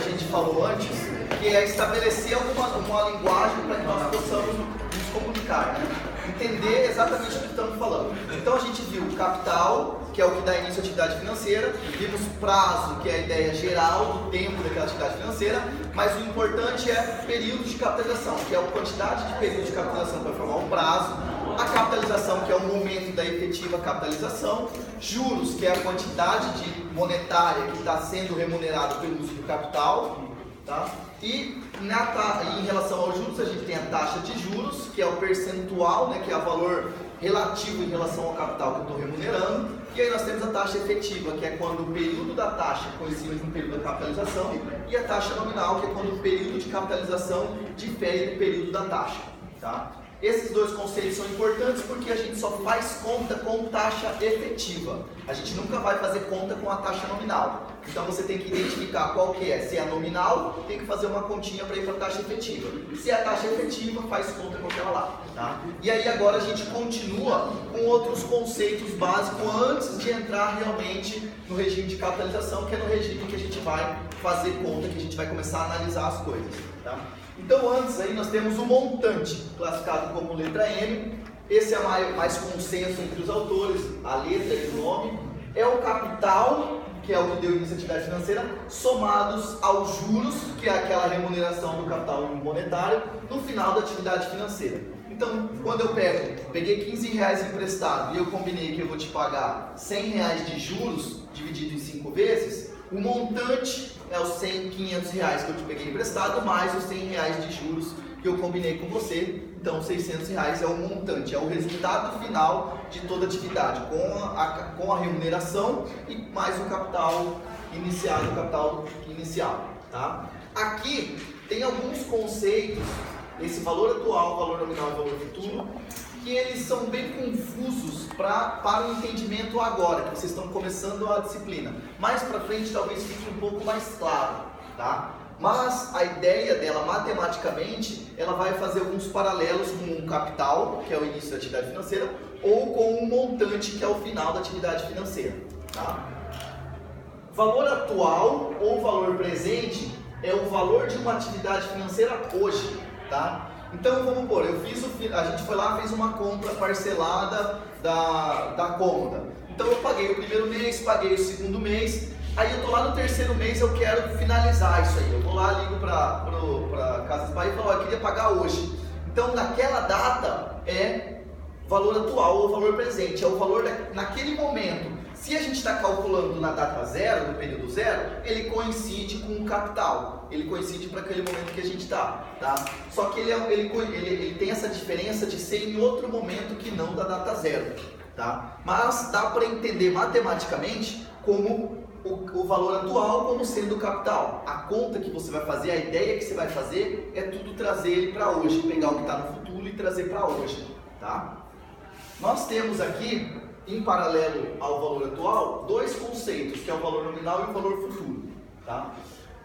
a gente falou antes, que é estabelecer uma linguagem para que nós possamos nos comunicar, né? Entender exatamente o que estamos falando. Então a gente viu o capital, que é o que dá início à atividade financeira, vimos prazo, que é a ideia geral do tempo daquela atividade financeira, mas o importante é período de capitalização, que é a quantidade de período de capitalização para formar um prazo, a capitalização, que é o momento da efetiva capitalização, juros, que é a quantidade monetária que está sendo remunerado pelo uso do capital, tá? E em relação aos juros, a gente tem a taxa de juros, que é o percentual, né, que é o valor relativo em relação ao capital que eu estou remunerando. E aí nós temos a taxa efetiva, que é quando o período da taxa coincide com o período da capitalização, e a taxa nominal, que é quando o período de capitalização difere do período da taxa. Tá? Esses dois conceitos são importantes porque a gente só faz conta com taxa efetiva. A gente nunca vai fazer conta com a taxa nominal. Então você tem que identificar qual que é. Se é a nominal, tem que fazer uma continha para ir para a taxa efetiva. Se é a taxa efetiva, faz conta com aquela lá. Tá? E aí agora a gente continua com outros conceitos básicos antes de entrar realmente no regime de capitalização, que é no regime que a gente vai fazer conta, que a gente vai começar a analisar as coisas. Tá? Então antes aí nós temos o montante, classificado como letra M. Esse é mais consenso entre os autores, a letra e o nome. É o capital, que é o que deu início à atividade financeira, somados aos juros, que é aquela remuneração do capital monetário, no final da atividade financeira. Então, quando eu peguei 15 reais emprestado e eu combinei que eu vou te pagar 100 reais de juros, dividido em 5 vezes, o montante é os 500 reais que eu te peguei emprestado, mais os 100 reais de juros que eu combinei com você. Então, 600 reais é o montante, é o resultado final de toda a atividade, com a remuneração e mais o capital inicial. Tá? Aqui tem alguns conceitos, esse valor atual, valor nominal e valor futuro, que eles são bem confusos para o entendimento agora, que vocês estão começando a disciplina. Mais para frente talvez fique um pouco mais claro, tá? Mas a ideia dela, matematicamente, ela vai fazer alguns paralelos com o capital, que é o início da atividade financeira, ou com o montante, que é o final da atividade financeira, tá? Valor atual ou valor presente é o valor de uma atividade financeira hoje, tá? Então vamos pôr, a gente foi lá, fez uma compra parcelada da cômoda. Então eu paguei o primeiro mês, paguei o segundo mês, aí eu tô lá no terceiro mês, eu quero finalizar isso aí. Eu vou lá, ligo para Casas Bahia e falo, eu queria pagar hoje. Então naquela data é valor atual ou valor presente, é o valor naquele momento. Se a gente está calculando na data zero, no período zero, ele coincide com o capital, ele coincide para aquele momento que a gente está, tá? Só que ele tem essa diferença de ser em outro momento que não da data zero, tá? Mas dá para entender matematicamente como o valor atual como sendo o capital. A conta que você vai fazer, a ideia que você vai fazer é tudo trazer ele para hoje, pegar o que está no futuro e trazer para hoje, tá? Nós temos aqui, em paralelo ao valor atual, dois conceitos, que é o valor nominal e o valor futuro. Tá?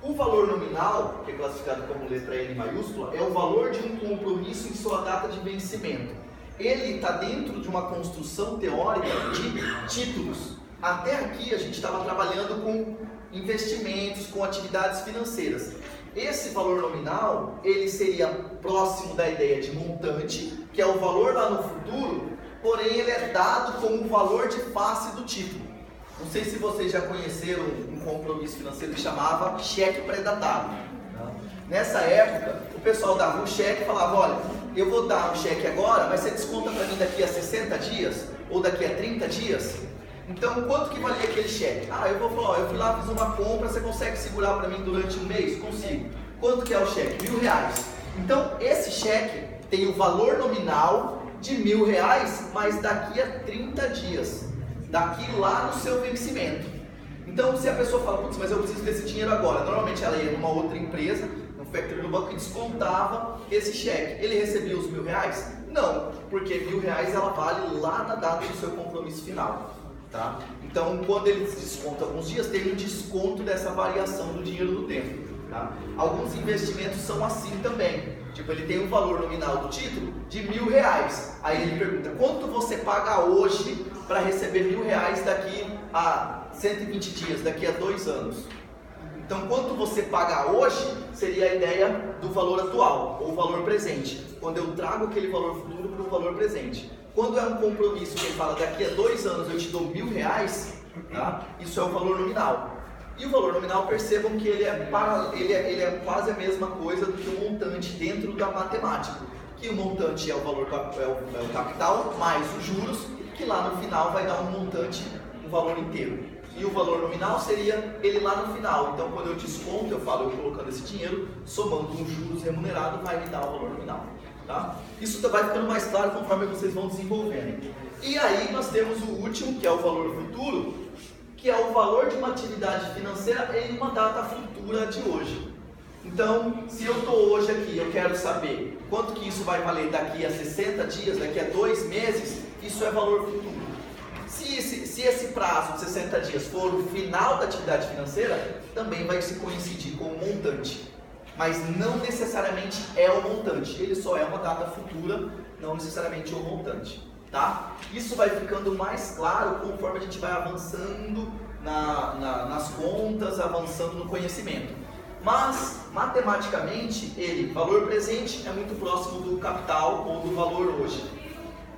O valor nominal, que é classificado como letra N maiúscula, é o valor de um compromisso em sua data de vencimento. Ele está dentro de uma construção teórica de títulos. Até aqui a gente estava trabalhando com investimentos, com atividades financeiras. Esse valor nominal, ele seria próximo da ideia de montante, que é o valor lá no futuro, porém ele é dado como o valor de face do título. Não sei se vocês já conheceram um compromisso financeiro que chamava cheque pré-datado. Nessa época, o pessoal dava um cheque e falava, olha, eu vou dar um cheque agora, mas você desconta para mim daqui a 60 dias ou daqui a 30 dias? Então, quanto que valia aquele cheque? Ah, eu vou falar, eu fui lá, fiz uma compra, você consegue segurar para mim durante um mês? Consigo. Quanto que é o cheque? R$1.000. Então, esse cheque tem o valor nominal de R$1.000, mas daqui a 30 dias, daqui lá no seu vencimento. Então, se a pessoa fala, putz, mas eu preciso desse dinheiro agora, normalmente ela ia numa outra empresa, no factory do banco, e descontava esse cheque. Ele recebia os R$1.000? Não, porque R$1.000 ela vale lá na data do seu compromisso final. Tá? Então, quando ele desconta alguns dias, tem um desconto dessa variação do dinheiro do tempo. Tá? Alguns investimentos são assim também. Tipo, ele tem um valor nominal do título de R$1.000. Aí ele pergunta, quanto você paga hoje para receber R$1.000 daqui a 120 dias, daqui a 2 anos? Então, quanto você pagar hoje seria a ideia do valor atual, ou valor presente, quando eu trago aquele valor futuro para o valor presente. Quando é um compromisso que ele fala, daqui a 2 anos eu te dou R$1.000, tá? Isso é o valor nominal. E o valor nominal, percebam que ele é quase a mesma coisa do que o montante dentro da matemática. Que o montante é o valor, é o capital mais os juros, que lá no final vai dar um montante, um valor inteiro. E o valor nominal seria ele lá no final. Então, quando eu desconto, eu falo, eu colocando esse dinheiro, somando um juros remunerado, vai me dar o valor nominal. Tá? Isso vai ficando mais claro conforme vocês vão desenvolvendo. E aí nós temos o último, que é o valor futuro, que é o valor de uma atividade financeira em uma data futura de hoje. Então, se eu estou hoje aqui, eu quero saber quanto que isso vai valer daqui a 60 dias, daqui a 2 meses, isso é valor futuro. Se esse prazo de 60 dias for o final da atividade financeira, também vai se coincidir com o montante. Mas não necessariamente é o montante, ele só é uma data futura, não necessariamente o montante. Tá? Isso vai ficando mais claro conforme a gente vai avançando nas contas, avançando no conhecimento. Mas, matematicamente, valor presente é muito próximo do capital ou do valor hoje.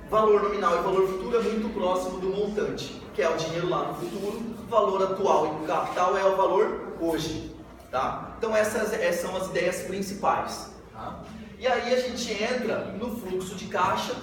Valor nominal e valor futuro é muito próximo do montante, que é o dinheiro lá no futuro. Valor atual e capital é o valor hoje. Tá? Então essas são as ideias principais. Tá? E aí a gente entra no fluxo de caixa,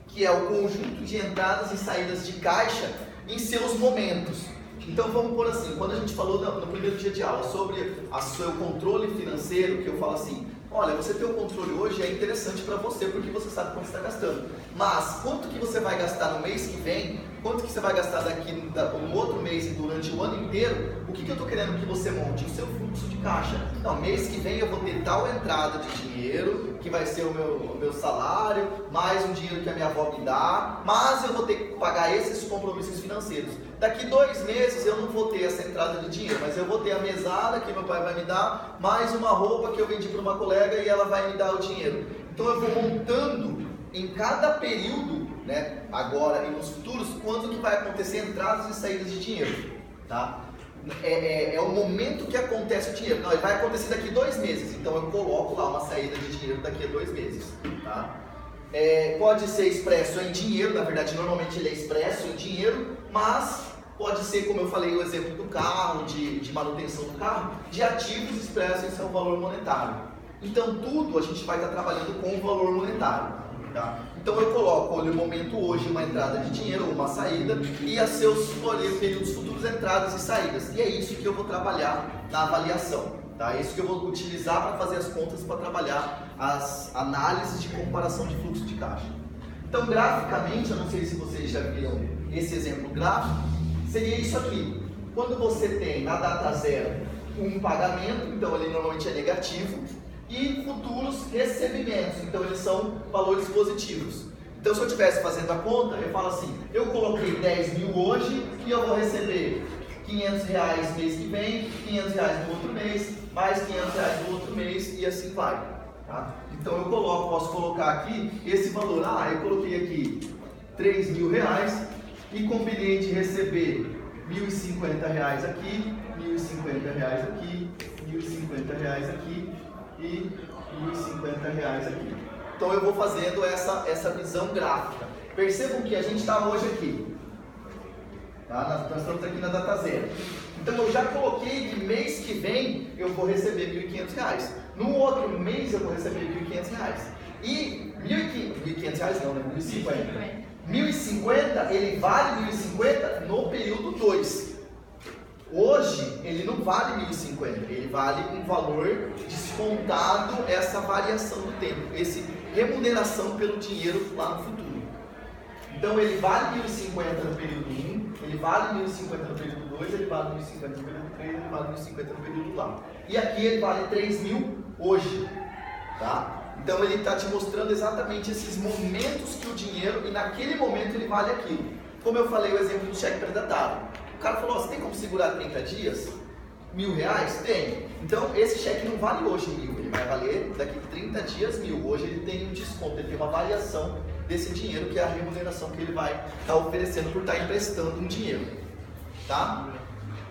que é o conjunto de entradas e saídas de caixa em seus momentos. Então vamos por assim, quando a gente falou no primeiro dia de aula sobre o seu controle financeiro, que eu falo assim, olha, você ter o controle hoje é interessante para você porque você sabe quanto você está gastando. Mas quanto que você vai gastar no mês que vem, quanto que você vai gastar daqui no outro mês e durante o ano inteiro, o que eu estou querendo que você monte? O seu fluxo de caixa. Não, mês que vem eu vou ter tal entrada de dinheiro, que vai ser o meu salário, mais um dinheiro que a minha avó me dá, mas eu vou ter que pagar esses compromissos financeiros. Daqui 2 meses eu não vou ter essa entrada de dinheiro, mas eu vou ter a mesada que meu pai vai me dar, mais uma roupa que eu vendi para uma colega e ela vai me dar o dinheiro. Então eu vou montando em cada período, né, agora e nos futuros, quando que vai acontecer entradas e saídas de dinheiro. Tá? É o momento que acontece o dinheiro. Não, ele vai acontecer daqui 2 meses, então eu coloco lá uma saída de dinheiro daqui a 2 meses. Tá? Pode ser expresso em dinheiro, na verdade normalmente ele é expresso em dinheiro, mas pode ser, como eu falei, o exemplo do carro, de manutenção do carro, de ativos expressos em seu valor monetário. Então tudo a gente vai estar trabalhando com o valor monetário. Tá? Então eu coloco no momento hoje uma entrada de dinheiro, uma saída, e a seus períodos futuros entradas e saídas. E é isso que eu vou trabalhar na avaliação. Tá? É isso que eu vou utilizar para fazer as contas, para trabalhar as análises de comparação de fluxo de caixa. Então graficamente, eu não sei se vocês já viram esse exemplo gráfico, seria isso aqui. Quando você tem na data zero um pagamento, então ele normalmente é negativo, e futuros recebimentos, então eles são valores positivos. Então se eu estivesse fazendo a conta, eu falo assim, eu coloquei 10 mil hoje e eu vou receber R$500 mês que vem, R$500 no outro mês, mais R$500 no outro mês e assim vai. Tá? Então eu posso colocar aqui esse valor, eu coloquei aqui R$3.000 e combinei de receber R$1.050 aqui, R$1.050 aqui, R$1.050 aqui e R$1.050 aqui. Então eu vou fazendo essa visão gráfica. Percebam que a gente está hoje aqui. Tá? Nós estamos aqui na data zero. Então eu já coloquei que mês que vem eu vou receber R$1.500. No outro mês eu vou receber R$1.500. E R$1.500 não, né? R$1.050, ele vale R$1.050 no período 2. Hoje, ele não vale R$1.050, ele vale um valor descontado essa variação do tempo, essa remuneração pelo dinheiro lá no futuro. Então, ele vale R$1.050 no período 1, ele vale R$1.050 no período 2, ele vale R$1.050 no período 3, ele vale R$1.050 no período lá. E aqui ele vale R$3.000 hoje, tá? Então, ele está te mostrando exatamente esses momentos que o dinheiro, e naquele momento ele vale aquilo. Como eu falei, o exemplo do cheque predatário. O cara falou, você tem como segurar 30 dias? R$1.000? Tem. Então, esse cheque não vale hoje 1.000, ele vai valer daqui 30 dias 1.000. Hoje ele tem um desconto, ele tem uma variação desse dinheiro, que é a remuneração que ele vai estar oferecendo por estar emprestando um dinheiro. Tá?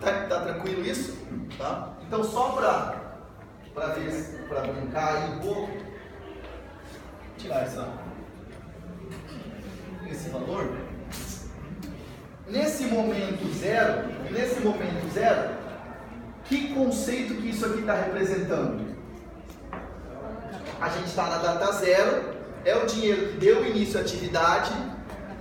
Tá tranquilo isso? Tá? Então só para brincar aí um pouco, tirar esse valor. Nesse momento zero, que conceito que isso aqui está representando? A gente está na data zero, é o dinheiro que deu início à atividade,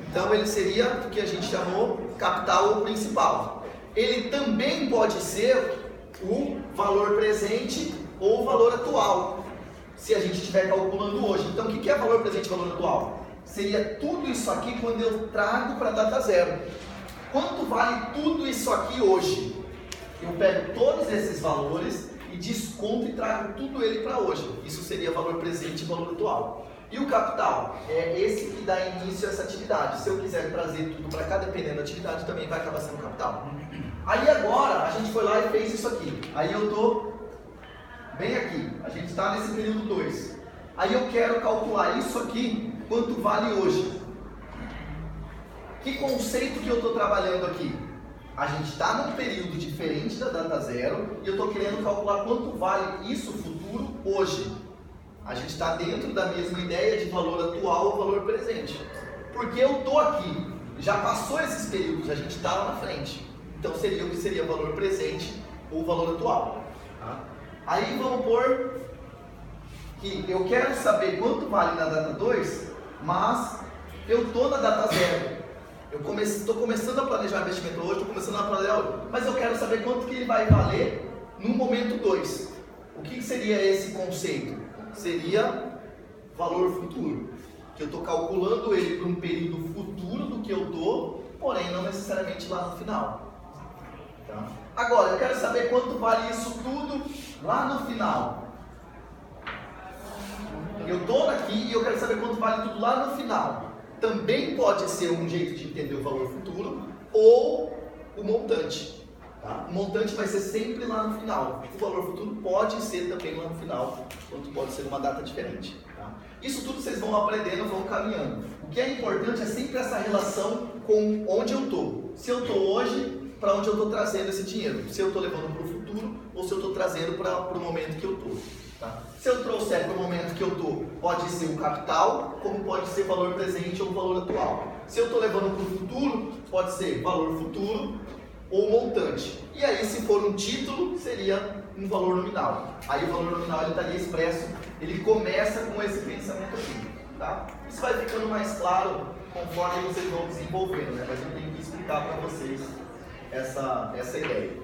então ele seria o que a gente chamou capital ou principal. Ele também pode ser o valor presente ou o valor atual, se a gente estiver calculando hoje. Então o que é valor presente e valor atual? Seria tudo isso aqui quando eu trago para a data zero. Quanto vale tudo isso aqui hoje? Eu pego todos esses valores e desconto e trago tudo ele para hoje. Isso seria valor presente e valor atual. E o capital? É esse que dá início a essa atividade. Se eu quiser trazer tudo para cá, dependendo da atividade, também vai acabar sendo capital. Aí agora, a gente foi lá e fez isso aqui. Aí eu estou bem aqui. A gente está nesse período 2. Aí eu quero calcular isso aqui, quanto vale hoje. Que conceito que eu estou trabalhando aqui? A gente está num período diferente da data zero e eu estou querendo calcular quanto vale isso futuro hoje. A gente está dentro da mesma ideia de valor atual ou valor presente. Porque eu estou aqui, já passou esses períodos, a gente está lá na frente. Então seria o que seria valor presente ou valor atual. Tá? Aí vamos pôr que eu quero saber quanto vale na data 2, mas eu estou na data zero. Eu estou começando a planejar investimento hoje, estou começando a planejar hoje, mas eu quero saber quanto que ele vai valer no momento 2. O que seria esse conceito? Seria valor futuro, que eu estou calculando ele para um período futuro do que eu estou, porém não necessariamente lá no final. Tá? Agora, eu quero saber quanto vale isso tudo lá no final. Eu estou aqui e eu quero saber quanto vale tudo lá no final. Também pode ser um jeito de entender o valor futuro ou o montante. Tá? O montante vai ser sempre lá no final. O valor futuro pode ser também lá no final, quanto pode ser uma data diferente. Tá? Isso tudo vocês vão aprendendo, vão caminhando. O que é importante é sempre essa relação com onde eu estou. Se eu estou hoje, para onde eu estou trazendo esse dinheiro. Se eu estou levando para o futuro ou se eu estou trazendo para o momento que eu estou. Tá? Se eu trouxer para o momento que eu estou, pode ser o capital, como pode ser valor presente ou valor atual. Se eu estou levando para o futuro, pode ser valor futuro ou montante. E aí, se for um título, seria um valor nominal. Aí o valor nominal ele estaria expresso, ele começa com esse pensamento aqui. Tá? Isso vai ficando mais claro conforme vocês vão desenvolvendo, né? Mas eu tenho que explicar para vocês essa ideia.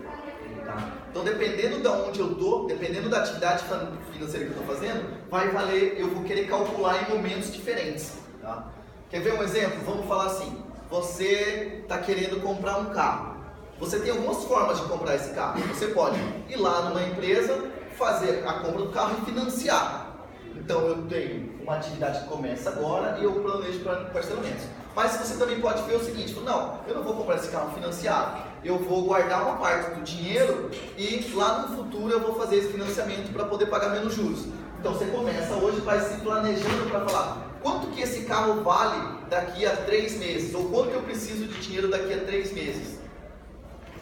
Tá? Então, dependendo de onde eu estou, dependendo da atividade financeira que eu estou fazendo, vai valer, eu vou querer calcular em momentos diferentes. Tá? Quer ver um exemplo? Vamos falar assim, você está querendo comprar um carro. Você tem algumas formas de comprar esse carro. Você pode ir lá numa empresa, fazer a compra do carro e financiar. Então, eu tenho uma atividade que começa agora e eu planejo para parcelamentos. Mas você também pode ver o seguinte, não, eu não vou comprar esse carro financiado, eu vou guardar uma parte do dinheiro e lá no futuro eu vou fazer esse financiamento para poder pagar menos juros. Então você começa hoje, vai se planejando para falar quanto que esse carro vale daqui a 3 meses, ou quanto eu preciso de dinheiro daqui a 3 meses.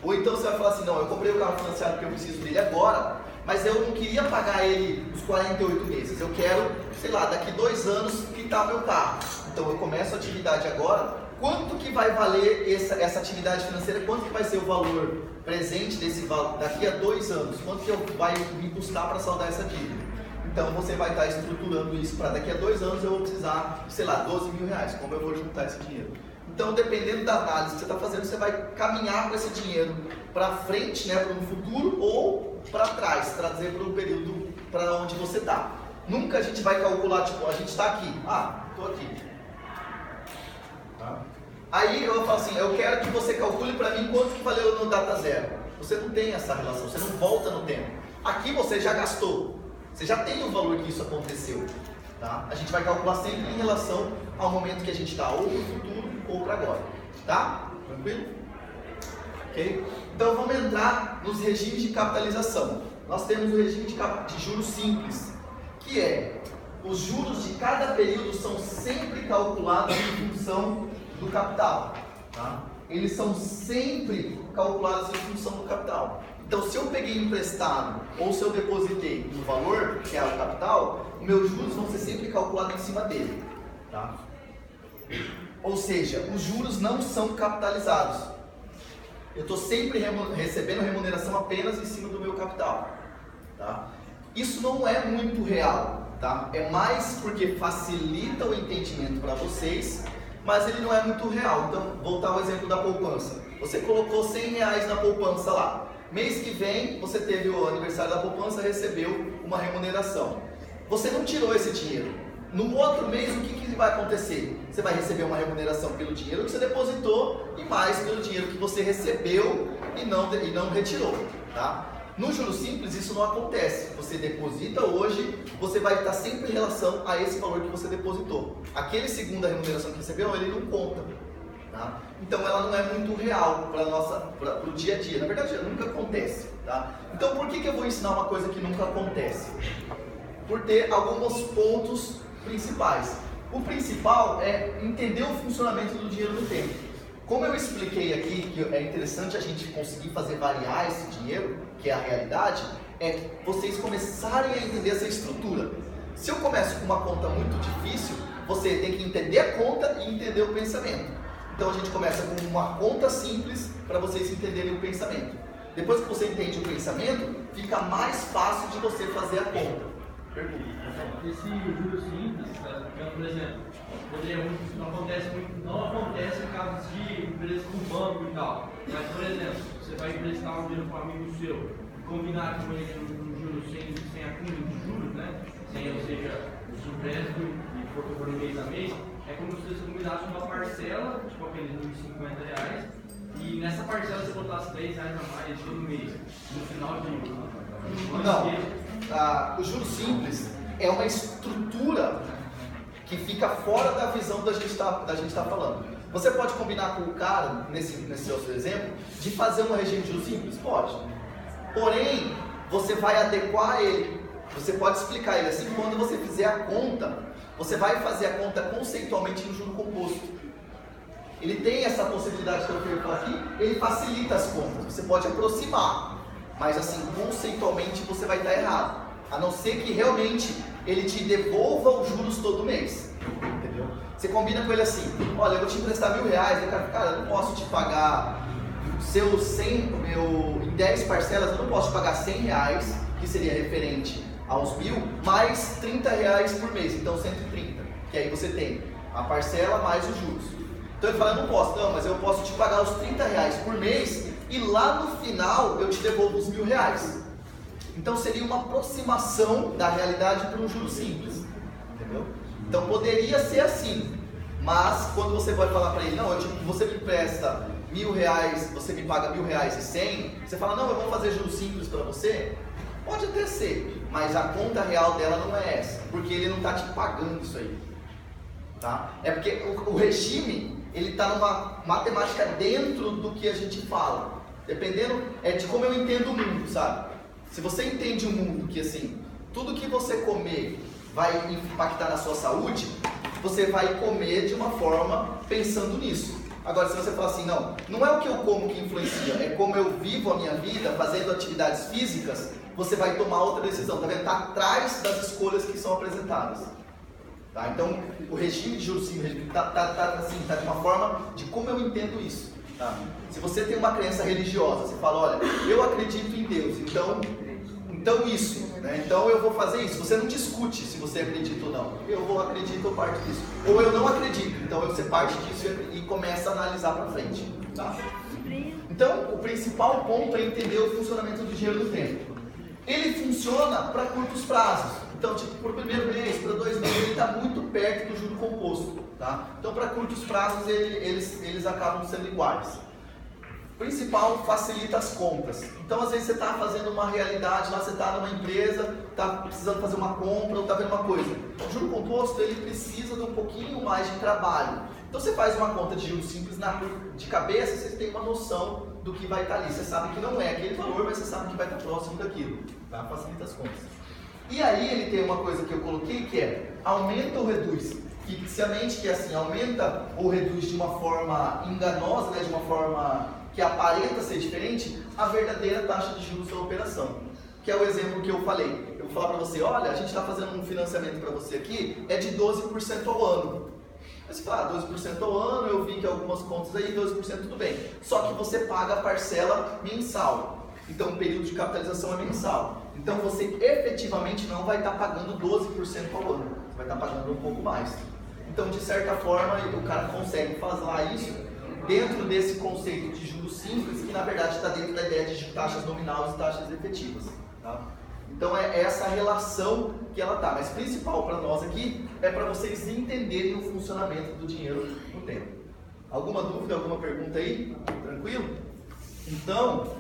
Ou então você vai falar assim, não, eu comprei o carro financiado porque eu preciso dele agora, mas eu não queria pagar ele os 48 meses, eu quero, sei lá, daqui 2 anos quitar meu carro. Então eu começo a atividade agora, quanto que vai valer essa atividade financeira, quanto que vai ser o valor presente desse valor daqui a 2 anos, quanto que vai me custar para saldar essa dívida. Então você vai estar estruturando isso para daqui a 2 anos eu vou precisar, sei lá, 12 mil reais, como eu vou juntar esse dinheiro. Então dependendo da análise que você está fazendo, você vai caminhar com esse dinheiro para frente, né, para um futuro ou para trás, trazer para um período para onde você está. Nunca a gente vai calcular, tipo, a gente está aqui, estou aqui. Tá? Aí eu falo assim, eu quero que você calcule para mim quanto que valeu no data zero. Você não tem essa relação, você não volta no tempo. Aqui você já gastou, você já tem o valor que isso aconteceu. Tá? A gente vai calcular sempre em relação ao momento que a gente está, ou para o futuro ou para agora. Tá? Tranquilo? Ok? Então vamos entrar nos regimes de capitalização. Nós temos o regime de juros simples, que é os juros de cada período são sempre calculados em função do capital. Tá? Eles são sempre calculados em função do capital. Então, se eu peguei emprestado ou se eu depositei no valor, que é o capital, os meus juros vão ser sempre calculados em cima dele. Tá? Ou seja, os juros não são capitalizados. Eu estou sempre recebendo remuneração apenas em cima do meu capital. Tá? Isso não é muito real. Tá? É mais porque facilita o entendimento para vocês, mas ele não é muito real. Então, voltar ao exemplo da poupança. Você colocou R$100 na poupança lá. Mês que vem, você teve o aniversário da poupança, recebeu uma remuneração. Você não tirou esse dinheiro. No outro mês, o que vai acontecer? Você vai receber uma remuneração pelo dinheiro que você depositou e mais pelo dinheiro que você recebeu e não retirou. Tá? No juros simples, isso não acontece. Você deposita hoje, você vai estar sempre em relação a esse valor que você depositou. Aquele segundo a remuneração que recebeu, ele não conta. Tá? Então ela não é muito real para o dia a dia. Na verdade, nunca acontece. Tá? Então por que eu vou ensinar uma coisa que nunca acontece? Por ter alguns pontos principais. O principal é entender o funcionamento do dinheiro no tempo. Como eu expliquei aqui, que é interessante a gente conseguir fazer variar esse dinheiro, que é a realidade, é vocês começarem a entender essa estrutura. Se eu começo com uma conta muito difícil, você tem que entender a conta e entender o pensamento. Então a gente começa com uma conta simples para vocês entenderem o pensamento. Depois que você entende o pensamento, fica mais fácil de você fazer a conta. Pergunta. Esse juro simples, por exemplo, não acontece em casos de empresas com banco e tal. Mas, por exemplo, você vai emprestar um dinheiro para um amigo seu e combinar com ele um juro sem acúmulo de juros, né? Ou seja, o empréstimo e for mês a mês. É como se você combinasse uma parcela, tipo aqueles R$50, e nessa parcela você botasse R$10 a mais todo mês, no final de Não, o juro simples é uma estrutura que fica fora da visão da gente tá falando. Você pode combinar com o cara, nesse seu exemplo, de fazer uma regime de juros simples? Pode. Porém, você vai adequar ele. Você pode explicar ele assim, quando você fizer a conta, você vai fazer a conta conceitualmente no juro composto. Ele tem essa possibilidade que eu quero falar aqui, ele facilita as contas. Você pode aproximar, mas assim, conceitualmente você vai estar errado. A não ser que realmente ele te devolva os juros todo mês. Entendeu? Você combina com ele assim, olha, eu vou te emprestar R$1.000, cara, eu não posso te pagar seus 100, em 10 parcelas, eu não posso te pagar R$100, que seria referente aos 1.000, mais R$30 por mês, então 130, que aí você tem a parcela mais os juros. Então ele fala, eu não posso, não, mas eu posso te pagar os R$30 por mês e lá no final eu te devolvo os R$1.000. Então seria uma aproximação da realidade para um juro simples, entendeu? Então poderia ser assim, mas quando você vai falar para ele, não, você me empresta R$1.000, você me paga R$1.100, você fala, não, eu vou fazer juro simples para você. Pode até ser, mas a conta real dela não é essa, porque ele não está te pagando isso aí, tá? É porque o regime, ele está numa matemática dentro do que a gente fala, dependendo de como eu entendo o mundo, sabe? Se você entende o mundo que assim, tudo que você comer vai impactar na sua saúde, você vai comer de uma forma pensando nisso. Agora, se você falar assim, não é o que eu como que influencia, é como eu vivo a minha vida fazendo atividades físicas, você vai tomar outra decisão, tá vendo? Está atrás das escolhas que são apresentadas. Tá? Então, o regime de juros simples tá de uma forma de como eu entendo isso. Tá? Se você tem uma crença religiosa, você fala, olha, eu acredito em Deus, então isso, né? Então eu vou fazer isso. Você não discute se você acredita ou não. Eu acredito, eu parto disso. Ou eu não acredito, então você parte disso e começa a analisar para frente. Tá? Então, o principal ponto é entender o funcionamento do dinheiro no tempo. Ele funciona para curtos prazos. Então, tipo, por primeiro mês, para 2 meses, ele está muito perto do juro composto. Tá? Então, para curtos prazos, eles acabam sendo iguais. O principal, facilita as contas. Então, às vezes, você está fazendo uma realidade, lá você está numa empresa, está precisando fazer uma compra ou está vendo uma coisa. O juro composto, ele precisa de um pouquinho mais de trabalho. Então, você faz uma conta de juros simples de cabeça, você tem uma noção do que vai estar ali. Você sabe que não é aquele valor, mas você sabe que vai estar próximo daquilo. Tá? Facilita as contas. E aí, ele tem uma coisa que eu coloquei, que é aumenta ou reduz. Que se a mente que assim, aumenta ou reduz de uma forma enganosa, né, de uma forma que aparenta ser diferente, a verdadeira taxa de juros da operação, que é o exemplo que eu falei. Eu vou falar para você, olha, a gente está fazendo um financiamento para você aqui, é de 12% ao ano. Aí você fala, 12% ao ano, eu vi que algumas contas aí, 12% tudo bem. Só que você paga a parcela mensal. Então o período de capitalização é mensal. Então você efetivamente não vai estar pagando 12% ao ano. Você vai estar pagando um pouco mais. Então, de certa forma, o cara consegue fazer isso dentro desse conceito de juros simples, que na verdade está dentro da ideia de taxas nominais e taxas efetivas. Tá? Então é essa relação que ela tá. Mas principal para nós aqui é para vocês entenderem o funcionamento do dinheiro no tempo. Alguma dúvida, alguma pergunta aí? Tranquilo? Então,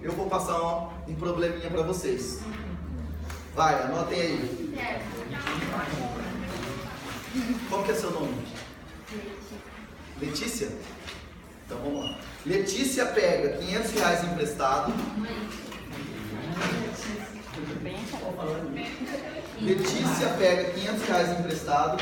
eu vou passar um probleminha para vocês. Vai, anotem aí. Qual que é seu nome? Letícia? Então vamos lá. Letícia pega R$500 emprestado. Letícia pega R$500 emprestado.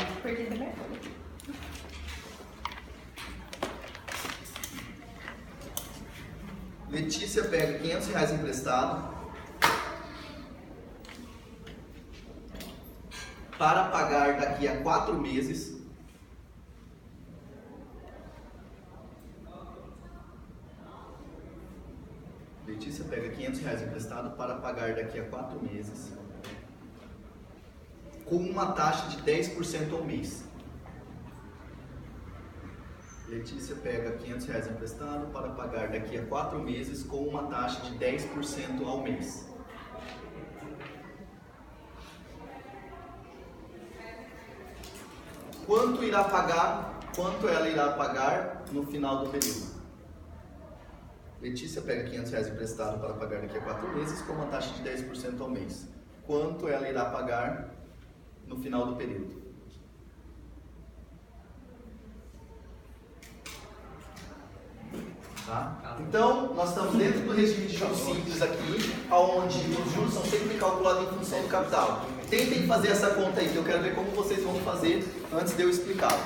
Letícia pega R$500 emprestado para pagar daqui a 4 meses. Letícia pega R$500 emprestado para pagar daqui a 4 meses com uma taxa de 10% ao mês. Letícia pega R$500 emprestado para pagar daqui a 4 meses com uma taxa de 10% ao mês. Quanto ela irá pagar no final do período? Letícia pega R$500 emprestado para pagar daqui a 4 meses com uma taxa de 10% ao mês. Quanto ela irá pagar no final do período? Tá? Então, nós estamos dentro do regime de juros simples aqui, onde os juros são sempre calculados em função do capital. Tentem fazer essa conta aí, que eu quero ver como vocês vão fazer antes de eu explicar.